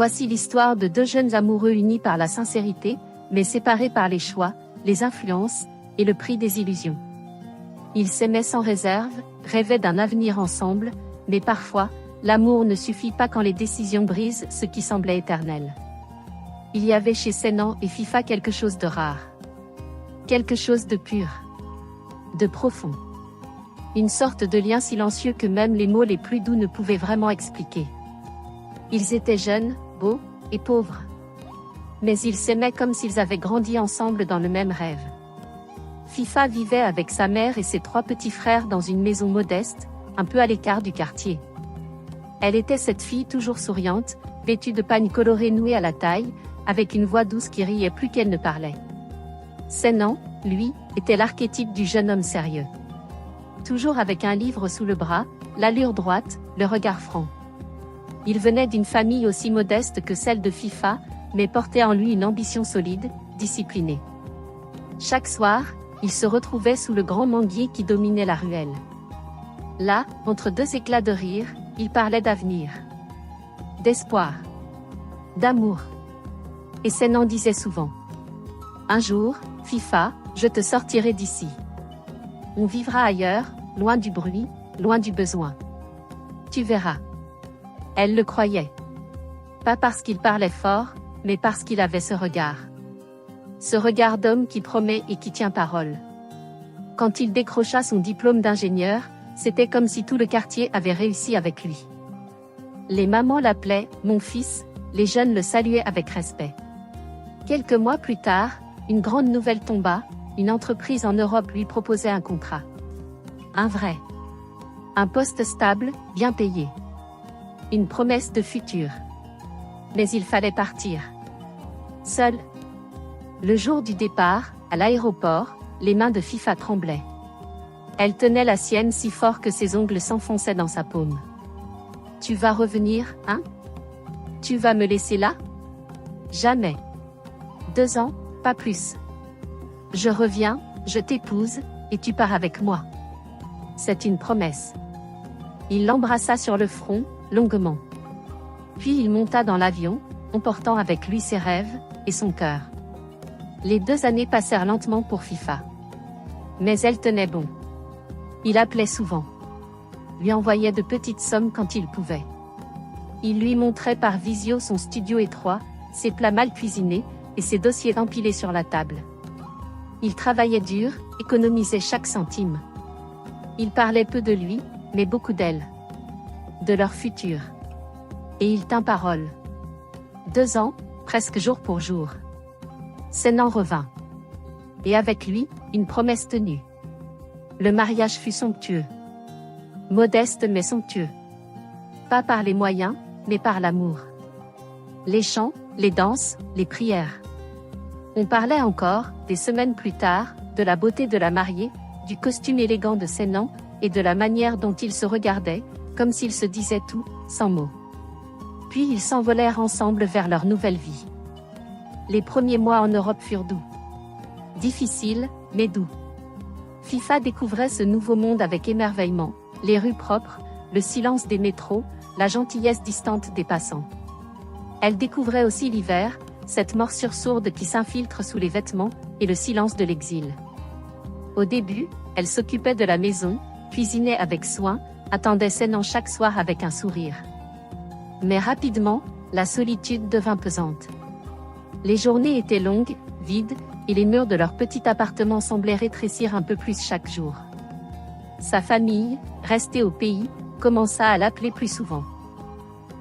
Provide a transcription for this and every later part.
Voici l'histoire de deux jeunes amoureux unis par la sincérité, mais séparés par les choix, les influences, et le prix des illusions. Ils s'aimaient sans réserve, rêvaient d'un avenir ensemble, mais parfois, l'amour ne suffit pas quand les décisions brisent ce qui semblait éternel. Il y avait chez Senan et Fifa quelque chose de rare. Quelque chose de pur. De profond. Une sorte de lien silencieux que même les mots les plus doux ne pouvaient vraiment expliquer. Ils étaient jeunes, beaux, et pauvres. Mais ils s'aimaient comme s'ils avaient grandi ensemble dans le même rêve. Fifa vivait avec sa mère et ses 3 petits frères dans une maison modeste, un peu à l'écart du quartier. Elle était cette fille toujours souriante, vêtue de pagne colorée nouée à la taille, avec une voix douce qui riait plus qu'elle ne parlait. Senan, lui, était l'archétype du jeune homme sérieux. Toujours avec un livre sous le bras, l'allure droite, le regard franc. Il venait d'une famille aussi modeste que celle de Fifa, mais portait en lui une ambition solide, disciplinée. Chaque soir, il se retrouvait sous le grand manguier qui dominait la ruelle. Là, entre 2 éclats de rire, il parlait d'avenir, d'espoir, d'amour. Et Senan disait souvent: un jour, Fifa, je te sortirai d'ici. On vivra ailleurs, loin du bruit, loin du besoin. Tu verras. Elle le croyait. Pas parce qu'il parlait fort, mais parce qu'il avait ce regard. Ce regard d'homme qui promet et qui tient parole. Quand il décrocha son diplôme d'ingénieur, c'était comme si tout le quartier avait réussi avec lui. Les mamans l'appelaient « mon fils », les jeunes le saluaient avec respect. Quelques mois plus tard, une grande nouvelle tomba, une entreprise en Europe lui proposait un contrat. Un vrai. Un poste stable, bien payé. Une promesse de futur. Mais il fallait partir. Seul. Le jour du départ, à l'aéroport, les mains de Fifa tremblaient. Elle tenait la sienne si fort que ses ongles s'enfonçaient dans sa paume. Tu vas revenir, hein? Tu vas me laisser là? Jamais. 2 ans, pas plus. Je reviens, je t'épouse, et tu pars avec moi. C'est une promesse. Il l'embrassa sur le front, longuement. Puis il monta dans l'avion, emportant avec lui ses rêves, et son cœur. Les 2 années passèrent lentement pour Fifa. Mais elle tenait bon. Il appelait souvent. Lui envoyait de petites sommes quand il pouvait. Il lui montrait par visio son studio étroit, ses plats mal cuisinés, et ses dossiers empilés sur la table. Il travaillait dur, économisait chaque centime. Il parlait peu de lui, mais beaucoup d'elle. De leur futur. Et il tint parole. 2 ans, presque jour pour jour. Senan revint. Et avec lui, une promesse tenue. Le mariage fut somptueux. Modeste mais somptueux. Pas par les moyens, mais par l'amour. Les chants, les danses, les prières. On parlait encore, des semaines plus tard, de la beauté de la mariée, du costume élégant de Senan, et de la manière dont ils se regardaient, comme s'ils se disaient tout, sans mots. Puis ils s'envolèrent ensemble vers leur nouvelle vie. Les premiers mois en Europe furent doux. Difficiles, mais doux. Fifa découvrait ce nouveau monde avec émerveillement, les rues propres, le silence des métros, la gentillesse distante des passants. Elle découvrait aussi l'hiver, cette morsure sourde qui s'infiltre sous les vêtements, et le silence de l'exil. Au début, elle s'occupait de la maison, cuisinait avec soin, attendait Senan chaque soir avec un sourire. Mais rapidement, la solitude devint pesante. Les journées étaient longues, vides, et les murs de leur petit appartement semblaient rétrécir un peu plus chaque jour. Sa famille, restée au pays, commença à l'appeler plus souvent.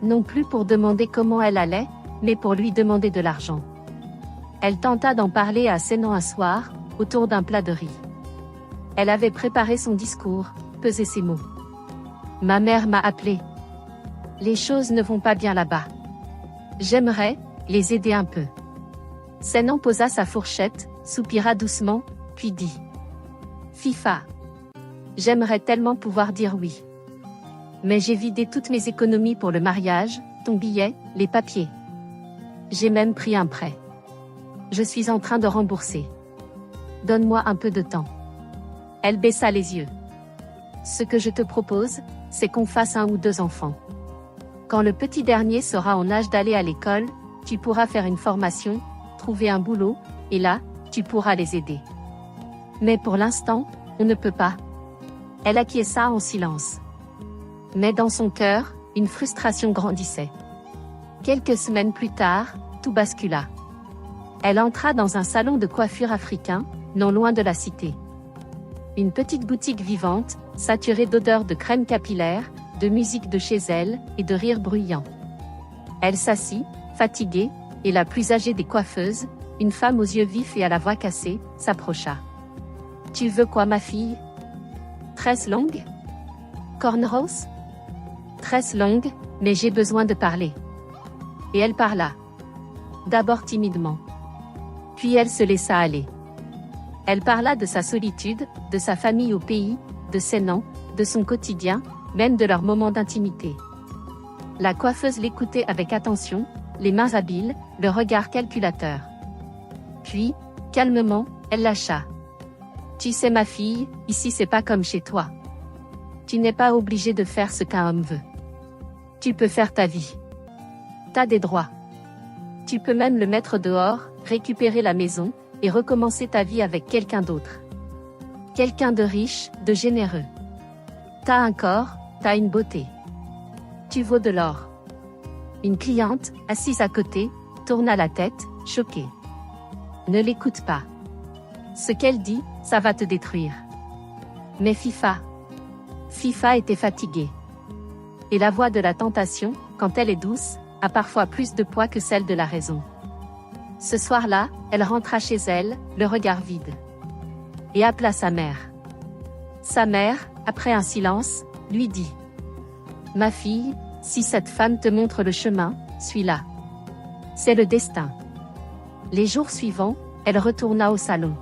Non plus pour demander comment elle allait, mais pour lui demander de l'argent. Elle tenta d'en parler à Senan un soir, autour d'un plat de riz. Elle avait préparé son discours, pesé ses mots. Ma mère m'a appelé. Les choses ne vont pas bien là-bas. J'aimerais les aider un peu. Senan posa sa fourchette, soupira doucement, puis dit: Fifa. J'aimerais tellement pouvoir dire oui. Mais j'ai vidé toutes mes économies pour le mariage, ton billet, les papiers. J'ai même pris un prêt. Je suis en train de rembourser. Donne-moi un peu de temps. Elle baissa les yeux. Ce que je te propose, c'est qu'on fasse 1 ou 2 enfants. Quand le petit dernier sera en âge d'aller à l'école, tu pourras faire une formation, trouver un boulot, et là, tu pourras les aider. Mais pour l'instant, on ne peut pas. Elle acquiesça en silence. Mais dans son cœur, une frustration grandissait. Quelques semaines plus tard, tout bascula. Elle entra dans un salon de coiffure africain, non loin de la cité. Une petite boutique vivante, saturée d'odeurs de crème capillaire, de musique de chez elle, et de rires bruyants. Elle s'assit, fatiguée, et la plus âgée des coiffeuses, une femme aux yeux vifs et à la voix cassée, s'approcha. « Tu veux quoi, ma fille ? Tresses longues ? Cornrows ? Tresses longues, mais j'ai besoin de parler. » Et elle parla. D'abord timidement. Puis elle se laissa aller. Elle parla de sa solitude, de sa famille au pays, de ses noms, de son quotidien, même de leurs moments d'intimité. La coiffeuse l'écoutait avec attention, les mains habiles, le regard calculateur. Puis, calmement, elle lâcha. « Tu sais ma fille, ici c'est pas comme chez toi. Tu n'es pas obligée de faire ce qu'un homme veut. Tu peux faire ta vie. T'as des droits. Tu peux même le mettre dehors, récupérer la maison, et recommencer ta vie avec quelqu'un d'autre. Quelqu'un de riche, de généreux. T'as un corps, t'as une beauté. Tu vaux de l'or. » Une cliente, assise à côté, tourna la tête, choquée. « Ne l'écoute pas. Ce qu'elle dit, ça va te détruire. » Mais Fifa était fatiguée. Et la voix de la tentation, quand elle est douce, a parfois plus de poids que celle de la raison. Ce soir-là, elle rentra chez elle, le regard vide. Et appela sa mère. Sa mère, après un silence, lui dit : « Ma fille, si cette femme te montre le chemin, suis-la. C'est le destin. » Les jours suivants, elle retourna au salon.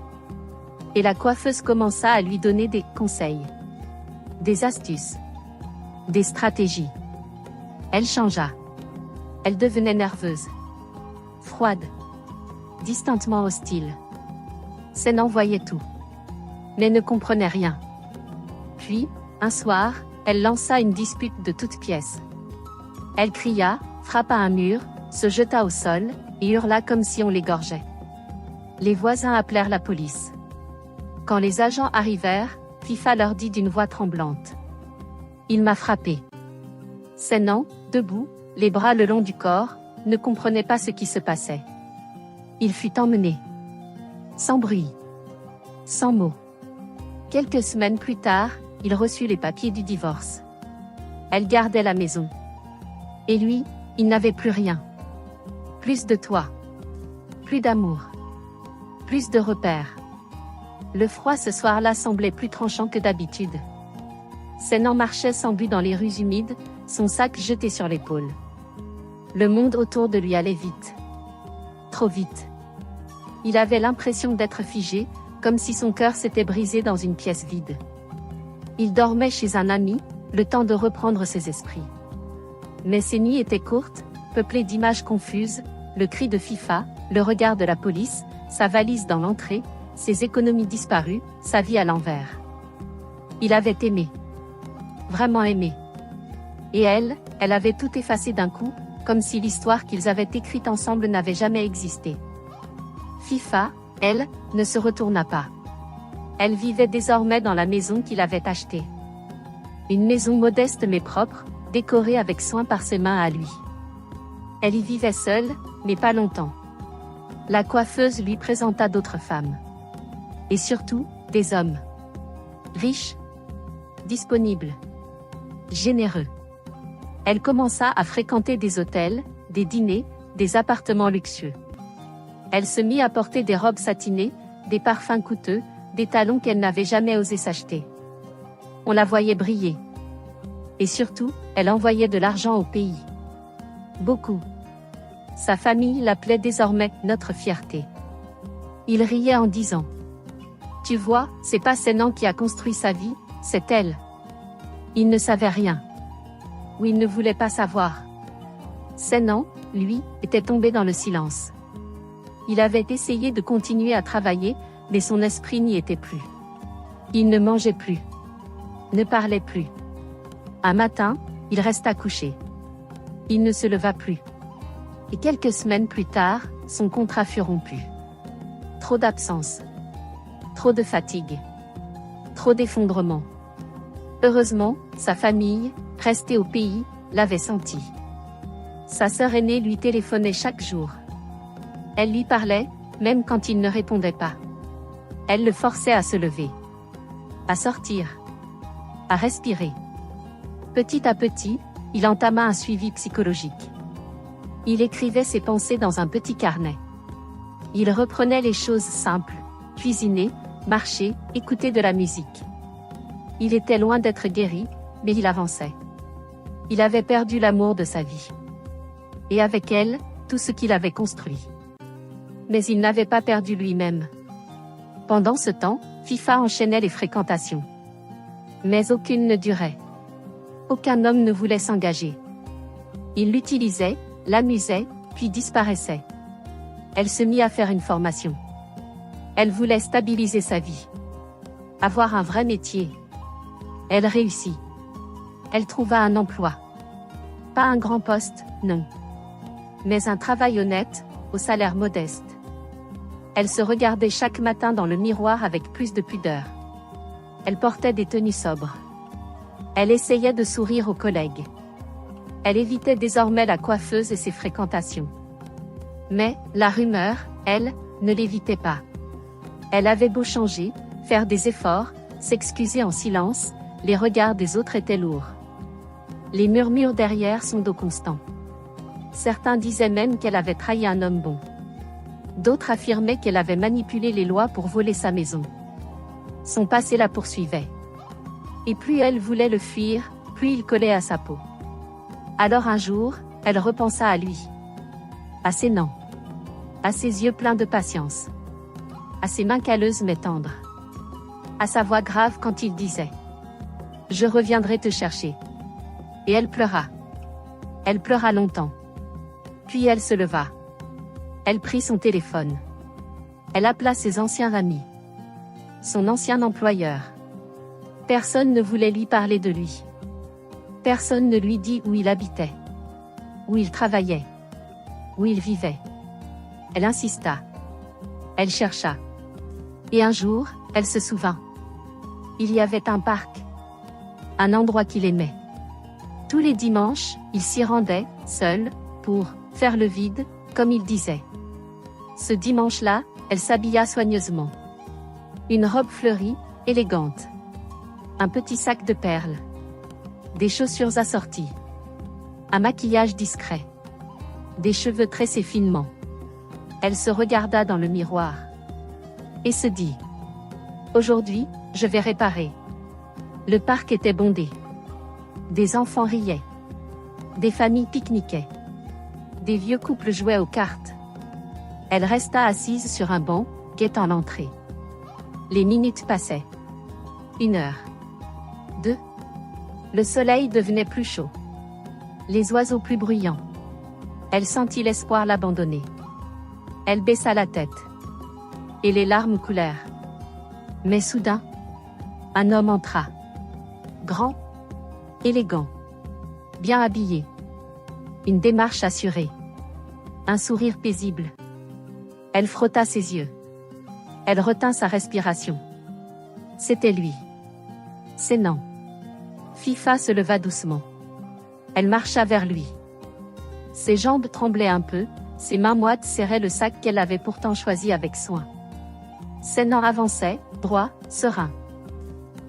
Et la coiffeuse commença à lui donner des conseils. Des astuces. Des stratégies. Elle changea. Elle devenait nerveuse. Froide. Distantement hostile. Sénan voyait tout. Mais ne comprenait rien. Puis, un soir, elle lança une dispute de toutes pièces. Elle cria, frappa un mur, se jeta au sol, et hurla comme si on l'égorgeait. Les voisins appelèrent la police. Quand les agents arrivèrent, Fifa leur dit d'une voix tremblante : « Il m'a frappé. » Sénan, debout, les bras le long du corps, ne comprenait pas ce qui se passait. Il fut emmené. Sans bruit. Sans mots. Quelques semaines plus tard, il reçut les papiers du divorce. Elle gardait la maison. Et lui, il n'avait plus rien. Plus de toit. Plus d'amour. Plus de repères. Le froid ce soir-là semblait plus tranchant que d'habitude. Sénan marchait sans but dans les rues humides, son sac jeté sur l'épaule. Le monde autour de lui allait vite. Trop vite. Il avait l'impression d'être figé, comme si son cœur s'était brisé dans une pièce vide. Il dormait chez un ami, le temps de reprendre ses esprits. Mais ces nuits étaient courtes, peuplées d'images confuses, le cri de Fifa, le regard de la police, sa valise dans l'entrée, ses économies disparues, sa vie à l'envers. Il avait aimé. Vraiment aimé. Et elle avait tout effacé d'un coup, comme si l'histoire qu'ils avaient écrite ensemble n'avait jamais existé. Fifa, elle, ne se retourna pas. Elle vivait désormais dans la maison qu'il avait achetée. Une maison modeste mais propre, décorée avec soin par ses mains à lui. Elle y vivait seule, mais pas longtemps. La coiffeuse lui présenta d'autres femmes. Et surtout, des hommes. Riches. Disponibles. Généreux. Elle commença à fréquenter des hôtels, des dîners, des appartements luxueux. Elle se mit à porter des robes satinées, des parfums coûteux, des talons qu'elle n'avait jamais osé s'acheter. On la voyait briller. Et surtout, elle envoyait de l'argent au pays. Beaucoup. Sa famille l'appelait désormais « notre fierté ». Il riait en disant : « Tu vois, c'est pas Sénan qui a construit sa vie, c'est elle. » Il ne savait rien. Ou il ne voulait pas savoir. Sénan, lui, était tombé dans le silence. Il avait essayé de continuer à travailler, mais son esprit n'y était plus. Il ne mangeait plus. Ne parlait plus. Un matin, il resta couché. Il ne se leva plus. Et quelques semaines plus tard, son contrat fut rompu. Trop d'absence. Trop de fatigue. Trop d'effondrement. Heureusement, sa famille, restée au pays, l'avait senti. Sa sœur aînée lui téléphonait chaque jour. Elle lui parlait, même quand il ne répondait pas. Elle le forçait à se lever. À sortir. À respirer. Petit à petit, il entama un suivi psychologique. Il écrivait ses pensées dans un petit carnet. Il reprenait les choses simples, cuisiner, marcher, écouter de la musique. Il était loin d'être guéri, mais il avançait. Il avait perdu l'amour de sa vie. Et avec elle, tout ce qu'il avait construit. Mais il n'avait pas perdu lui-même. Pendant ce temps, FIFA enchaînait les fréquentations. Mais aucune ne durait. Aucun homme ne voulait s'engager. Il l'utilisait, l'amusait, puis disparaissait. Elle se mit à faire une formation. Elle voulait stabiliser sa vie. Avoir un vrai métier. Elle réussit. Elle trouva un emploi. Pas un grand poste, non. Mais un travail honnête, au salaire modeste. Elle se regardait chaque matin dans le miroir avec plus de pudeur. Elle portait des tenues sobres. Elle essayait de sourire aux collègues. Elle évitait désormais la coiffeuse et ses fréquentations. Mais, la rumeur, elle, ne l'évitait pas. Elle avait beau changer, faire des efforts, s'excuser en silence, les regards des autres étaient lourds. Les murmures derrière son dos constant. Certains disaient même qu'elle avait trahi un homme bon. D'autres affirmaient qu'elle avait manipulé les lois pour voler sa maison. Son passé la poursuivait. Et plus elle voulait le fuir, plus il collait à sa peau. Alors un jour, elle repensa à lui. À ses noms. À ses yeux pleins de patience. À ses mains calleuses mais tendres. À sa voix grave quand il disait « Je reviendrai te chercher ». Et elle pleura. Elle pleura longtemps. Puis elle se leva. Elle prit son téléphone. Elle appela ses anciens amis. Son ancien employeur. Personne ne voulait lui parler de lui. Personne ne lui dit où il habitait. Où il travaillait. Où il vivait. Elle insista. Elle chercha. Et un jour, elle se souvint. Il y avait un parc. Un endroit qu'il aimait. Tous les dimanches, il s'y rendait, seul, pour « faire le vide », comme il disait. Ce dimanche-là, elle s'habilla soigneusement. Une robe fleurie, élégante. Un petit sac de perles. Des chaussures assorties. Un maquillage discret. Des cheveux tressés finement. Elle se regarda dans le miroir. Et se dit. Aujourd'hui, je vais réparer. Le parc était bondé. Des enfants riaient. Des familles pique-niquaient. Des vieux couples jouaient aux cartes. Elle resta assise sur un banc, guettant l'entrée. Les minutes passaient. 1 heure. 2. Le soleil devenait plus chaud. Les oiseaux plus bruyants. Elle sentit l'espoir l'abandonner. Elle baissa la tête. Et les larmes coulèrent. Mais soudain, un homme entra. Grand. Élégant. Bien habillé. Une démarche assurée. Un sourire paisible. Elle frotta ses yeux. Elle retint sa respiration. C'était lui. Sennant. FIFA se leva doucement. Elle marcha vers lui. Ses jambes tremblaient un peu, ses mains moites serraient le sac qu'elle avait pourtant choisi avec soin. Sennant avançait, droit, serein.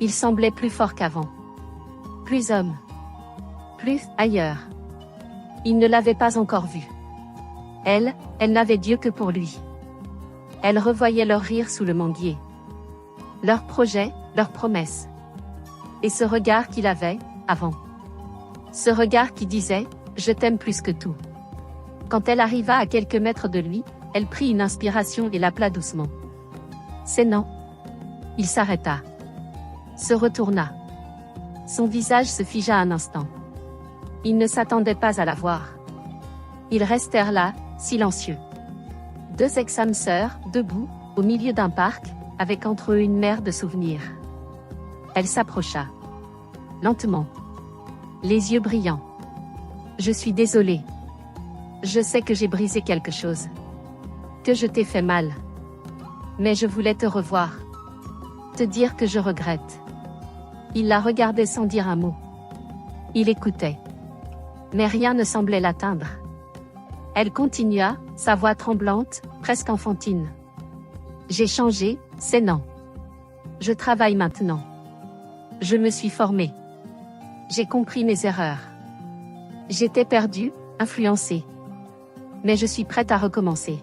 Il semblait plus fort qu'avant. Plus homme. Plus ailleurs. Il ne l'avait pas encore vu. Elle n'avait Dieu que pour lui. Elle revoyait leur rire sous le manguier. Leurs projets, leurs promesses. Et ce regard qu'il avait, avant. Ce regard qui disait « Je t'aime plus que tout ». Quand elle arriva à quelques mètres de lui, elle prit une inspiration et l'appela doucement. Sennant. Il s'arrêta. Se retourna. Son visage se figea un instant. Il ne s'attendait pas à la voir. Ils restèrent là, silencieux. 2 ex-âmes sœurs, debout, au milieu d'un parc, avec entre eux une mer de souvenirs. Elle s'approcha. Lentement. Les yeux brillants. Je suis désolée. Je sais que j'ai brisé quelque chose. Que je t'ai fait mal. Mais je voulais te revoir. Te dire que je regrette. Il la regardait sans dire un mot. Il écoutait. Mais rien ne semblait l'atteindre. Elle continua, sa voix tremblante, presque enfantine. J'ai changé, c'est non. Je travaille maintenant. Je me suis formée. J'ai compris mes erreurs. J'étais perdue, influencée. Mais je suis prête à recommencer.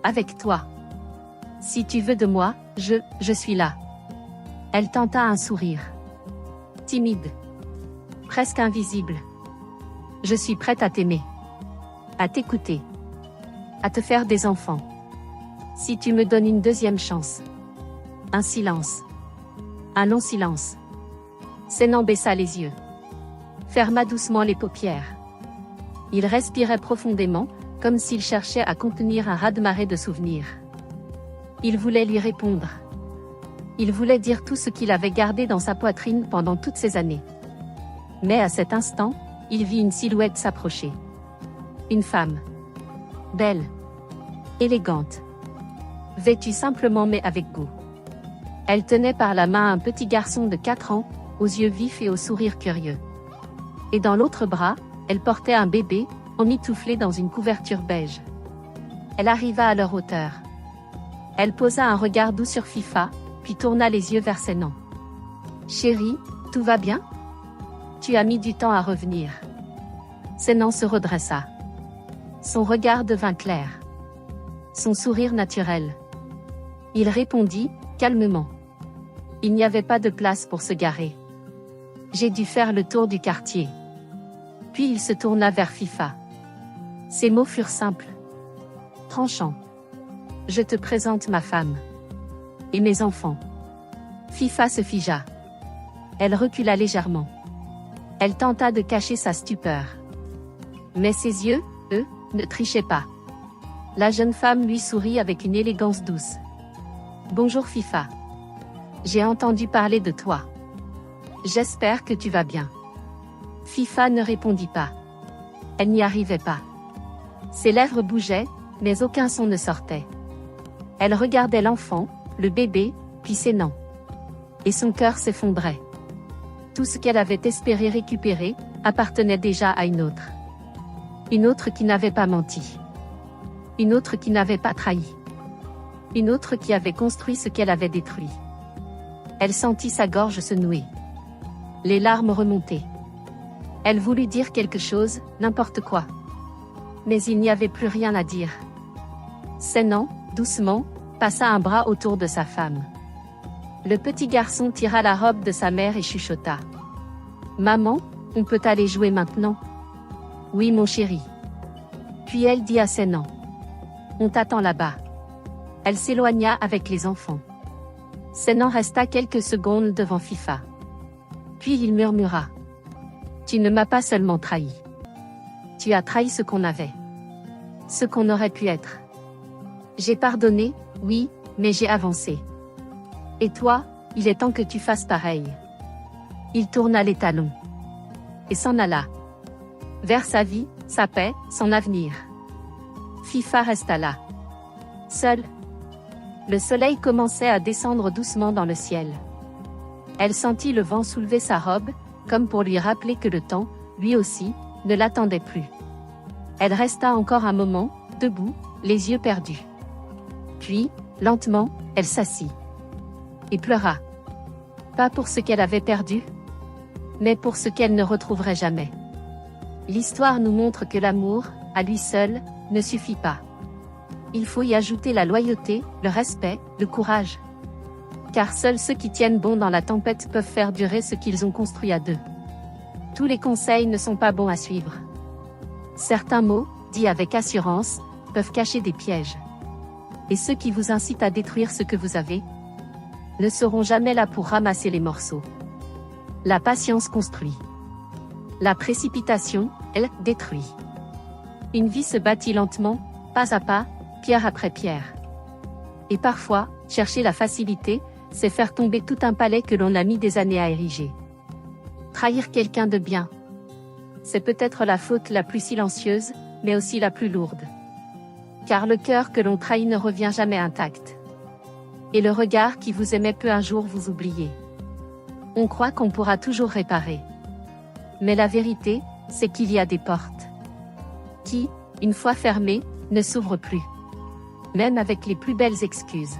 Avec toi. Si tu veux de moi, je suis là. Elle tenta un sourire. Timide. Presque invisible. Je suis prête à t'aimer. À t'écouter. À te faire des enfants. Si tu me donnes une deuxième chance. Un silence. Un long silence. Sénan baissa les yeux. Ferma doucement les paupières. Il respirait profondément, comme s'il cherchait à contenir un raz-de-marée de souvenirs. Il voulait lui répondre. Il voulait dire tout ce qu'il avait gardé dans sa poitrine pendant toutes ces années. Mais à cet instant, il vit une silhouette s'approcher. Une femme. Belle. Élégante. Vêtue simplement mais avec goût. Elle tenait par la main un petit garçon de 4 ans, aux yeux vifs et au sourire curieux. Et dans l'autre bras, elle portait un bébé, emmitouflé dans une couverture beige. Elle arriva à leur hauteur. Elle posa un regard doux sur Fifa, puis tourna les yeux vers Sénan. Chérie, tout va bien? Tu as mis du temps à revenir. Sénan se redressa. Son regard devint clair. Son sourire naturel. Il répondit, calmement. Il n'y avait pas de place pour se garer. J'ai dû faire le tour du quartier. Puis il se tourna vers Fifa. Ses mots furent simples. Tranchants. Je te présente ma femme. Et mes enfants. Fifa se figea. Elle recula légèrement. Elle tenta de cacher sa stupeur. Mais ses yeux, eux, ne trichaient pas. La jeune femme lui sourit avec une élégance douce. Bonjour Fifa. J'ai entendu parler de toi. J'espère que tu vas bien. Fifa ne répondit pas. Elle n'y arrivait pas. Ses lèvres bougeaient, mais aucun son ne sortait. Elle regardait l'enfant, le bébé, puis Sénan. Et son cœur s'effondrait. Tout ce qu'elle avait espéré récupérer, appartenait déjà à une autre. Une autre qui n'avait pas menti. Une autre qui n'avait pas trahi. Une autre qui avait construit ce qu'elle avait détruit. Elle sentit sa gorge se nouer. Les larmes remontaient. Elle voulut dire quelque chose, n'importe quoi. Mais il n'y avait plus rien à dire. Sénan, doucement, passa un bras autour de sa femme. Le petit garçon tira la robe de sa mère et chuchota. Maman, on peut aller jouer maintenant? Oui mon chéri. Puis elle dit à Sénan. On t'attend là-bas. Elle s'éloigna avec les enfants. Sénan resta quelques secondes devant Fifa. Puis il murmura. Tu ne m'as pas seulement trahi. Tu as trahi ce qu'on avait. Ce qu'on aurait pu être. J'ai pardonné, oui, mais j'ai avancé. Et toi, il est temps que tu fasses pareil. Il tourna les talons. Et s'en alla. Vers sa vie, sa paix, son avenir. Fifa resta là. Seule. Le soleil commençait à descendre doucement dans le ciel. Elle sentit le vent soulever sa robe, comme pour lui rappeler que le temps, lui aussi, ne l'attendait plus. Elle resta encore un moment, debout, les yeux perdus. Puis, lentement, elle s'assit. Et pleura. Pas pour ce qu'elle avait perdu, mais pour ce qu'elle ne retrouverait jamais. L'histoire nous montre que l'amour, à lui seul, ne suffit pas. Il faut y ajouter la loyauté, le respect, le courage. Car seuls ceux qui tiennent bon dans la tempête peuvent faire durer ce qu'ils ont construit à deux. Tous les conseils ne sont pas bons à suivre. Certains mots, dits avec assurance, peuvent cacher des pièges. Et ceux qui vous incitent à détruire ce que vous avez, ne seront jamais là pour ramasser les morceaux. La patience construit. La précipitation, elle, détruit. Une vie se bâtit lentement, pas à pas, pierre après pierre. Et parfois, chercher la facilité, c'est faire tomber tout un palais que l'on a mis des années à ériger. Trahir quelqu'un de bien. c'est peut-être la faute la plus silencieuse, mais aussi la plus lourde. Car le cœur que l'on trahit ne revient jamais intact. Et le regard qui vous aimait peut un jour vous oublier. On croit qu'on pourra toujours réparer. Mais la vérité, c'est qu'il y a des portes qui, une fois fermées, ne s'ouvrent plus. Même avec les plus belles excuses.